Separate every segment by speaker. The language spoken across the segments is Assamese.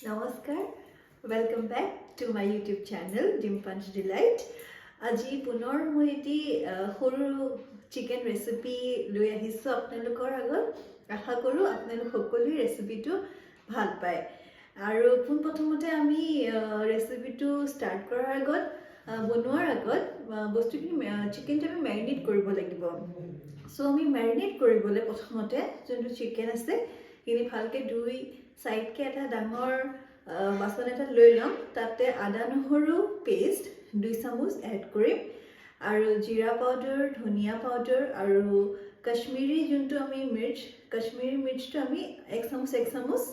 Speaker 1: Namaskar, welcome back to my YouTube channel Dimpunch Delight. Aji punor moi eti horu chicken recipe loi ahisu apnalokor agot. Asha koru apnalok hokoli recipe tu bhal pai. Aru pun prothomote ami recipe tu start korar agot bonuar agot bostu ki chicken tu ami marinate koribo lagibo. So ami marinate koribole prothomote jontu chicken ase ini bhalke dui side ke eta dangor বাসন এটা লৈ লম তাতে আদা নহৰু পেষ্ট 2 চামুচ এড কৰিম আৰু জিৰা পাউডাৰ ধনিয়া পাউডাৰ আৰু কাশ্মীৰী যোনটো আমি কাশ্মীৰী মিৰ্চটো আমি 1 চামুচ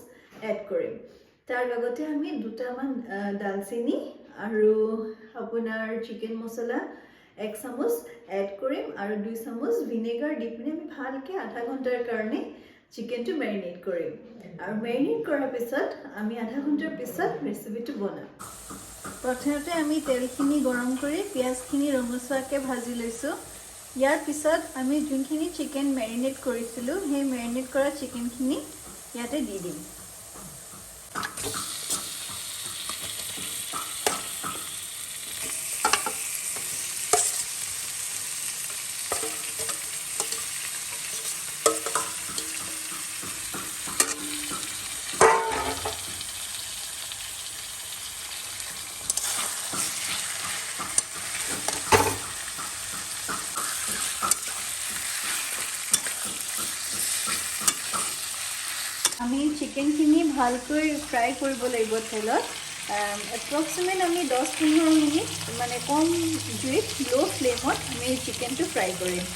Speaker 1: এড কৰিম তাৰ লগতে আমি দুটামান দালচিনি আৰু আপোনাৰ চিকেন মছলা 1 চামুচ এড কৰিম আৰু 2 চামুচ ভিনেগাৰ দি পিনে আমি ভালকে আধা ঘণ্টাৰ কাৰণে চিকেন টু মেৰিনেট কৰিম আৰু মেৰিনেট কৰাৰ পিছত আমি আধা ঘণ্টাৰ পিছত ৰেচিপিটো বনাম প্ৰথমতে আমি তেলখিনি গৰম কৰি পিয়াজখিনি ৰঙচুৱাকৈ ভাজি লৈছোঁ ইয়াৰ পিছত আমি যোনখিনি চিকেন মেৰিনেট কৰিছিলোঁ সেই মেৰিনেট কৰা চিকেনখিনি ইয়াতে দি দিম আমি চিকেনখিনি ভালকৈ ফ্ৰাই কৰিব লাগিব তেলত এপ্ৰক্সিমেট আমি 10-15 মিনিট মানে কম জুইত লো ফ্লেমত আমি চিকেনটো ফ্ৰাই কৰিম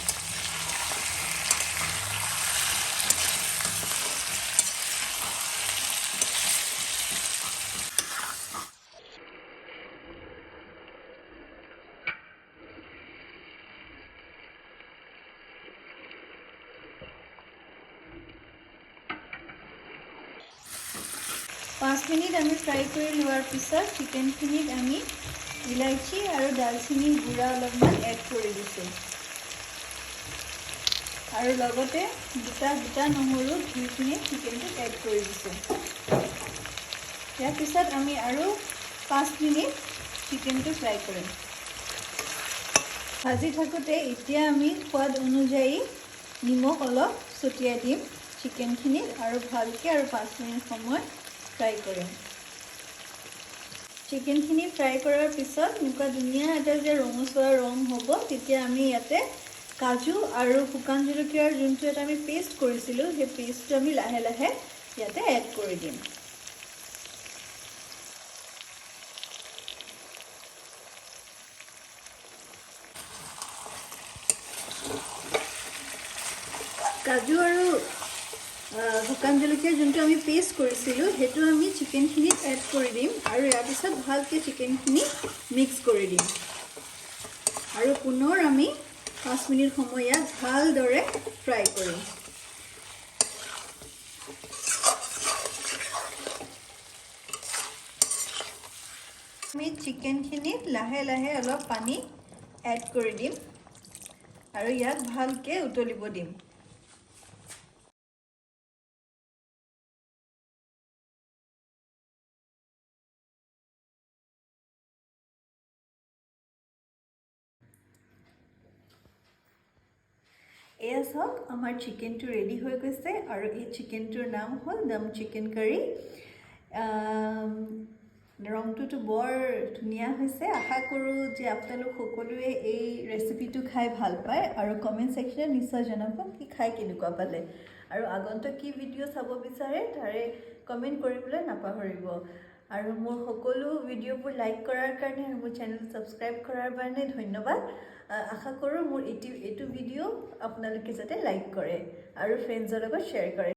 Speaker 1: पाँच मिनिट आमी फ्राई कर लोৱাৰ পিছত চিকেনখিনিত আমি ইলাইচি আৰু দালচিনি গুড়া অলপমান এড কৰি দিছোঁ আৰু লগতে দুটা নহৰু ধুই পিনে চিকেনটোত এড কৰি দিছোঁ ইয়াৰ পিছত আমি আৰু 5 মিনিট চিকেনটো ফ্ৰাই কৰিম ভাজি থাকোঁতে এতিয়া আমি সোৱাদ অনুযায়ী নিমখ অলপ ছটিয়াই দিম চিকেনখিনিত আৰু ভালকৈ আৰু 5 মিনিট সময় ফ্ৰাই কৰিম চিকেনখিনি ফ্ৰাই কৰাৰ পিছত মুকা ধুনীয়া এটা যে ৰঙচুৱা ৰং হ'ব তেতিয়া আমি ইয়াতে কাজু আৰু শুকান জলকীয়াৰ যোনটো এটা আমি পেষ্ট কৰিছিলোঁ সেই পেষ্টটো আমি লাহে লাহে ইয়াতে এড কৰি দিম কাজু আৰু শুকান জলকীয়াৰ যোনটো আমি পেষ্ট কৰিছিলোঁ সেইটো আমি চিকেনখিনিত এড কৰি দিম আৰু ইয়াৰ পিছত ভালকৈ চিকেনখিনি মিক্স কৰি দিম আৰু পুনৰ আমি 5 মিনিট সময় ইয়াত ভালদৰে ফ্ৰাই কৰিম আমি চিকেনখিনিত লাহে লাহে অলপ পানী এড কৰি দিম আৰু ইয়াক ভালকৈ উতলিব দিম এয়া চাওক আমাৰ চিকেনটো ৰেডি হৈ গৈছে আৰু এই চিকেনটোৰ নাম হ'ল দম চিকেন কাৰী ৰংটোতো বৰ ধুনীয়া হৈছে আশা কৰোঁ যে আপোনালোক সকলোৱে এই ৰেচিপিটো খাই ভাল পায় আৰু কমেণ্ট ছেকশ্যনত নিশ্চয় জনাব কি খাই কেনেকুৱা পালে আৰু আগন্তুক কি ভিডিঅ' চাব বিচাৰে তাৰে কমেণ্ট কৰিবলৈ নাপাহৰিব আৰু মোৰ সকলো ভিডিঅ'বোৰ লাইক কৰাৰ কাৰণে আৰু মোৰ চেনেল ছাবস্ক্ৰাইব কৰাৰ কাৰণে ধন্যবাদ আশা কৰোঁ মোৰ এইটো ভিডিঅ' আপোনালোকে যাতে লাইক কৰে আৰু ফ্ৰেণ্ডছৰ লগত শ্বেয়াৰ কৰে